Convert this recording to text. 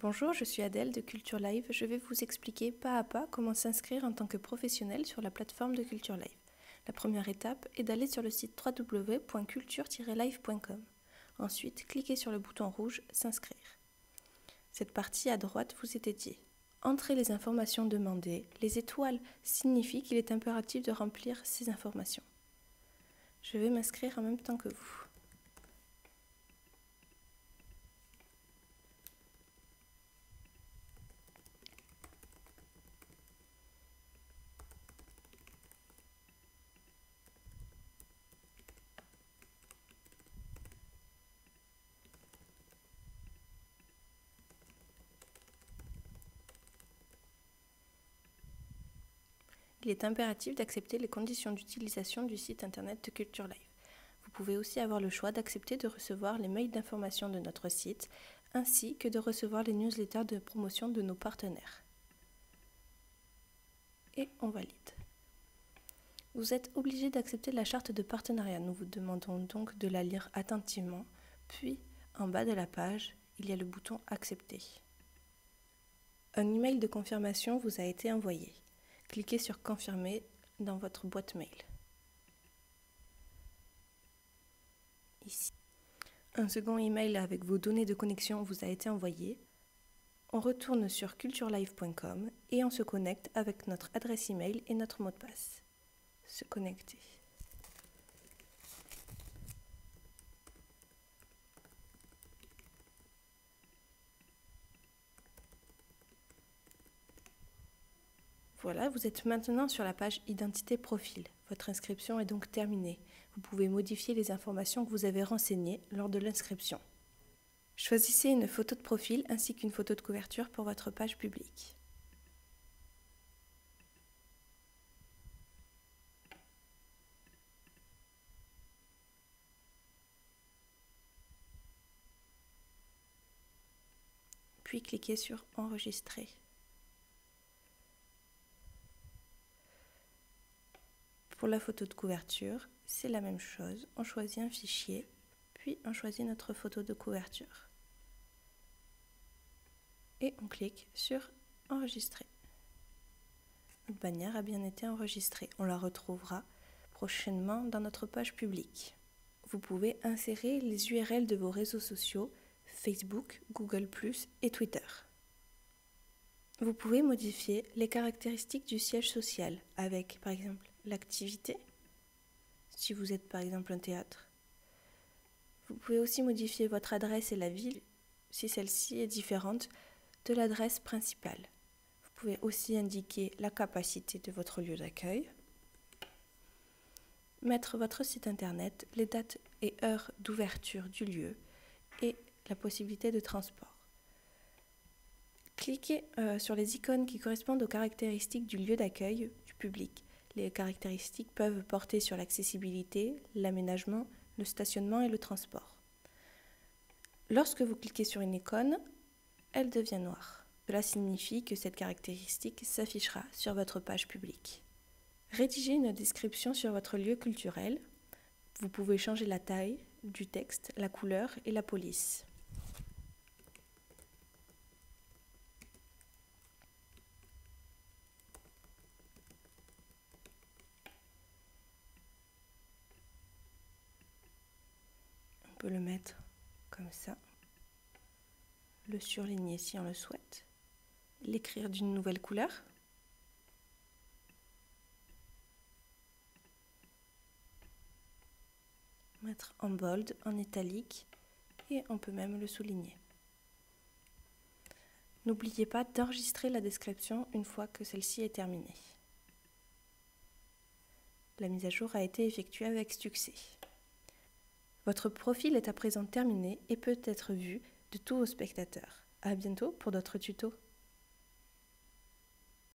Bonjour, je suis Adèle de Culture Live. Je vais vous expliquer pas à pas comment s'inscrire en tant que professionnel sur la plateforme de Culture Live. La première étape est d'aller sur le site www.culture-live.com. Ensuite, cliquez sur le bouton rouge « S'inscrire ». Cette partie à droite vous est dédiée. Entrez les informations demandées. Les étoiles signifient qu'il est impératif de remplir ces informations. Je vais m'inscrire en même temps que vous. Il est impératif d'accepter les conditions d'utilisation du site internet de Culture Live. Vous pouvez aussi avoir le choix d'accepter de recevoir les mails d'information de notre site, ainsi que de recevoir les newsletters de promotion de nos partenaires. Et on valide. Vous êtes obligé d'accepter la charte de partenariat. Nous vous demandons donc de la lire attentivement, puis en bas de la page, il y a le bouton « Accepter ». Un email de confirmation vous a été envoyé. Cliquez sur « Confirmer » dans votre boîte mail. Ici. Un second email avec vos données de connexion vous a été envoyé. On retourne sur culturelive.com et on se connecte avec notre adresse email et notre mot de passe. Se connecter. Voilà, vous êtes maintenant sur la page Identité profil. Votre inscription est donc terminée. Vous pouvez modifier les informations que vous avez renseignées lors de l'inscription. Choisissez une photo de profil ainsi qu'une photo de couverture pour votre page publique. Puis cliquez sur « Enregistrer ». Pour la photo de couverture, c'est la même chose. On choisit un fichier, puis on choisit notre photo de couverture. Et on clique sur « Enregistrer ». Notre bannière a bien été enregistrée. On la retrouvera prochainement dans notre page publique. Vous pouvez insérer les URL de vos réseaux sociaux, Facebook, Google+, et Twitter. Vous pouvez modifier les caractéristiques du siège social avec, par exemple, l'activité, si vous êtes par exemple un théâtre. Vous pouvez aussi modifier votre adresse et la ville, si celle-ci est différente de l'adresse principale. Vous pouvez aussi indiquer la capacité de votre lieu d'accueil, mettre votre site internet, les dates et heures d'ouverture du lieu et la possibilité de transport. Cliquez sur les icônes qui correspondent aux caractéristiques du lieu d'accueil du public. Les caractéristiques peuvent porter sur l'accessibilité, l'aménagement, le stationnement et le transport. Lorsque vous cliquez sur une icône, elle devient noire. Cela signifie que cette caractéristique s'affichera sur votre page publique. Rédigez une description sur votre lieu culturel. Vous pouvez changer la taille du texte, la couleur et la police. On peut le mettre comme ça, le surligner si on le souhaite, l'écrire d'une nouvelle couleur. Mettre en bold, en italique et on peut même le souligner. N'oubliez pas d'enregistrer la description une fois que celle-ci est terminée. La mise à jour a été effectuée avec succès. Votre profil est à présent terminé et peut être vu de tous vos spectateurs. À bientôt pour d'autres tutos.